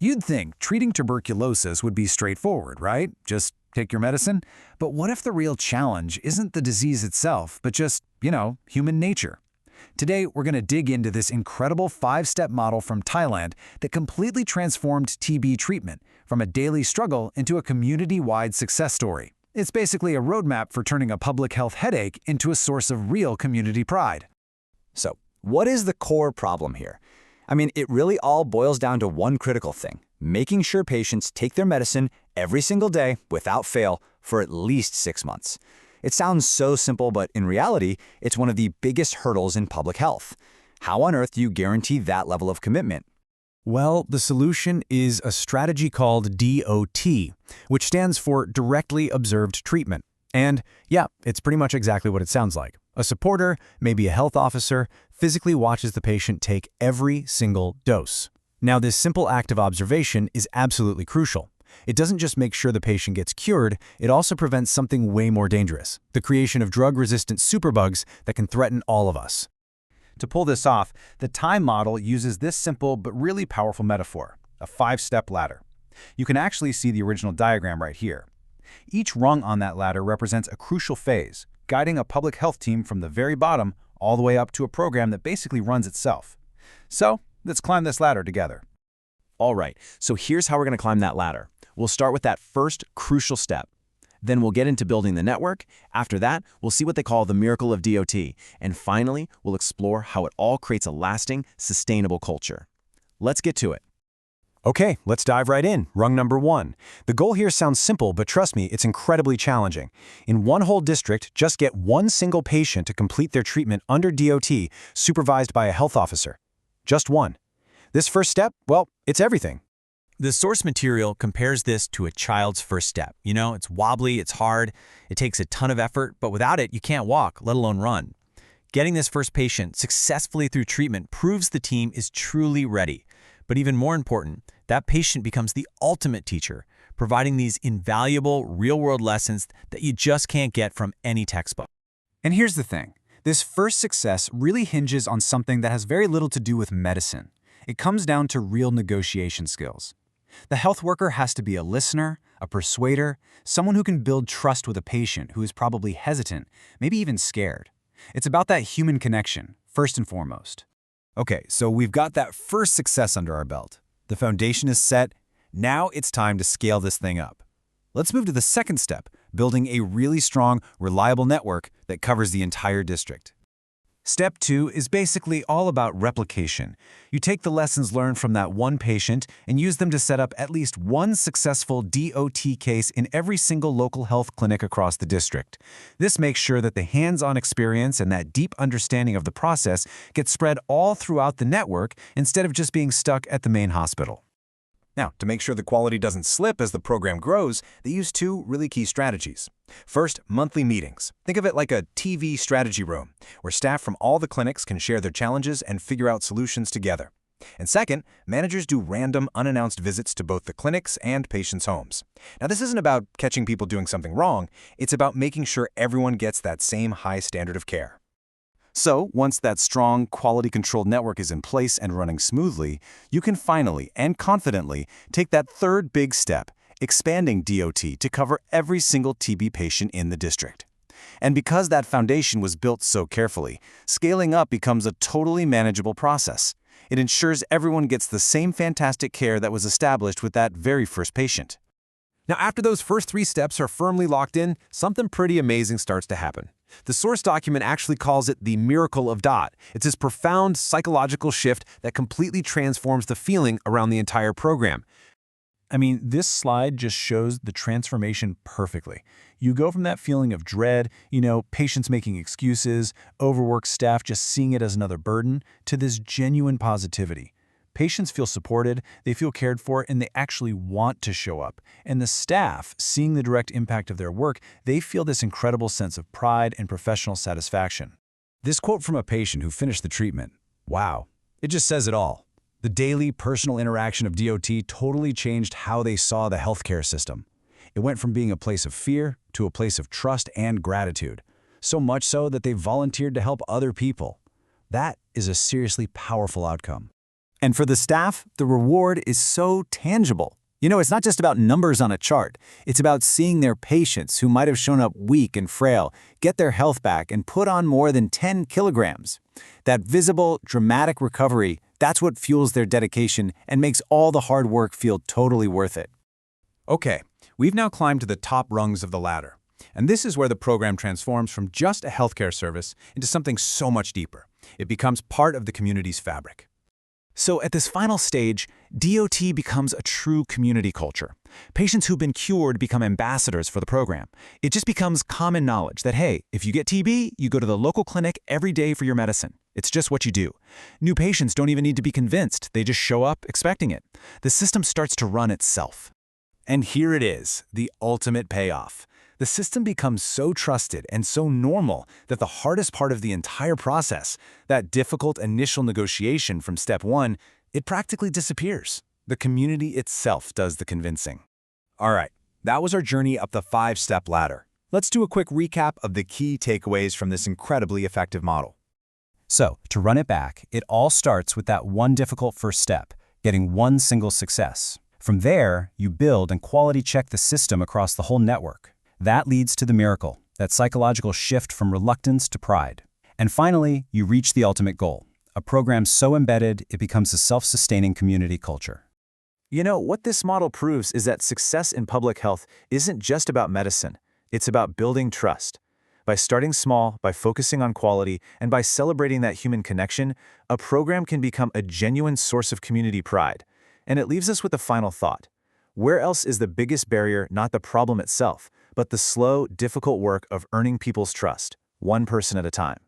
You'd think treating tuberculosis would be straightforward, right? Just take your medicine. But what if the real challenge isn't the disease itself, but just, human nature? Today, we're going to dig into this incredible 5-step model from Thailand that completely transformed TB treatment from a daily struggle into a community-wide success story. It's basically a roadmap for turning a public health headache into a source of real community pride. So, what is the core problem here? It really all boils down to one critical thing: making sure patients take their medicine every single day without fail for at least 6 months. It sounds so simple, but in reality, it's one of the biggest hurdles in public health. How on earth do you guarantee that level of commitment? Well, the solution is a strategy called DOT, which stands for Directly Observed Treatment. And yeah, it's pretty much exactly what it sounds like. A supporter, maybe a health officer, physically watches the patient take every single dose. Now, this simple act of observation is absolutely crucial. It doesn't just make sure the patient gets cured, it also prevents something way more dangerous: the creation of drug-resistant superbugs that can threaten all of us. To pull this off, the Thai model uses this simple but really powerful metaphor: a 5-step ladder. You can actually see the original diagram right here. Each rung on that ladder represents a crucial phase, guiding a public health team from the very bottom all the way up to a program that basically runs itself. So, let's climb this ladder together. All right, so here's how we're going to climb that ladder. We'll start with that first crucial step. Then we'll get into building the network. After that, we'll see what they call the miracle of DOT. And finally, we'll explore how it all creates a lasting, sustainable culture. Let's get to it. Okay, let's dive right in. Rung number 1. The goal here sounds simple, but trust me, it's incredibly challenging. In one whole district, just get one single patient to complete their treatment under DOT, supervised by a health officer. Just one. This first step, well, it's everything. The source material compares this to a child's first step. It's wobbly, it's hard, it takes a ton of effort, but without it, you can't walk, let alone run. Getting this first patient successfully through treatment proves the team is truly ready. But even more important, that patient becomes the ultimate teacher, providing these invaluable real-world lessons that you just can't get from any textbook. And here's the thing. This first success really hinges on something that has very little to do with medicine. It comes down to real negotiation skills. The health worker has to be a listener, a persuader, someone who can build trust with a patient who is probably hesitant, maybe even scared. It's about that human connection, first and foremost. Okay, so we've got that first success under our belt. The foundation is set. Now it's time to scale this thing up. Let's move to the second step, building a really strong, reliable network that covers the entire district. Step 2 is basically all about replication. You take the lessons learned from that one patient and use them to set up at least one successful DOT case in every single local health clinic across the district. This makes sure that the hands-on experience and that deep understanding of the process get spread all throughout the network instead of just being stuck at the main hospital. Now, to make sure the quality doesn't slip as the program grows, they use 2 really key strategies. First, monthly meetings. Think of it like a TV strategy room, where staff from all the clinics can share their challenges and figure out solutions together. And second, managers do random, unannounced visits to both the clinics and patients' homes. Now, this isn't about catching people doing something wrong, it's about making sure everyone gets that same high standard of care. So, once that strong, quality-controlled network is in place and running smoothly, you can finally and confidently take that third big step, expanding DOT to cover every single TB patient in the district. And because that foundation was built so carefully, scaling up becomes a totally manageable process. It ensures everyone gets the same fantastic care that was established with that very first patient. Now, after those first 3 steps are firmly locked in, something pretty amazing starts to happen. The source document actually calls it the miracle of DOT. It's this profound psychological shift that completely transforms the feeling around the entire program. This slide just shows the transformation perfectly. You go from that feeling of dread, patients making excuses, overworked staff just seeing it as another burden, to this genuine positivity. Patients feel supported, they feel cared for, and they actually want to show up. And the staff, seeing the direct impact of their work, they feel this incredible sense of pride and professional satisfaction. This quote from a patient who finished the treatment, wow, it just says it all. The daily personal interaction of DOT totally changed how they saw the healthcare system. It went from being a place of fear to a place of trust and gratitude. So much so that they volunteered to help other people. That is a seriously powerful outcome. And for the staff, the reward is so tangible. It's not just about numbers on a chart. It's about seeing their patients who might have shown up weak and frail get their health back and put on more than 10 kilograms. That visible, dramatic recovery, that's what fuels their dedication and makes all the hard work feel totally worth it. Okay, we've now climbed to the top rungs of the ladder. And this is where the program transforms from just a healthcare service into something so much deeper. It becomes part of the community's fabric. So at this final stage, DOT becomes a true community culture. Patients who've been cured become ambassadors for the program. It just becomes common knowledge that, hey, if you get TB, you go to the local clinic every day for your medicine. It's just what you do. New patients don't even need to be convinced. They just show up expecting it. The system starts to run itself. And here it is, the ultimate payoff. The system becomes so trusted and so normal that the hardest part of the entire process, that difficult initial negotiation from step 1, it practically disappears. The community itself does the convincing. All right, that was our journey up the 5-step ladder. Let's do a quick recap of the key takeaways from this incredibly effective model. So, to run it back, it all starts with that one difficult first step, getting one single success. From there, you build and quality check the system across the whole network. That leads to the miracle, that psychological shift from reluctance to pride. And finally, you reach the ultimate goal, a program so embedded it becomes a self-sustaining community culture. What this model proves is that success in public health isn't just about medicine. It's about building trust. By starting small, by focusing on quality, and by celebrating that human connection, a program can become a genuine source of community pride. And it leaves us with a final thought. Where else is the biggest barrier not the problem itself, but the slow, difficult work of earning people's trust, one person at a time?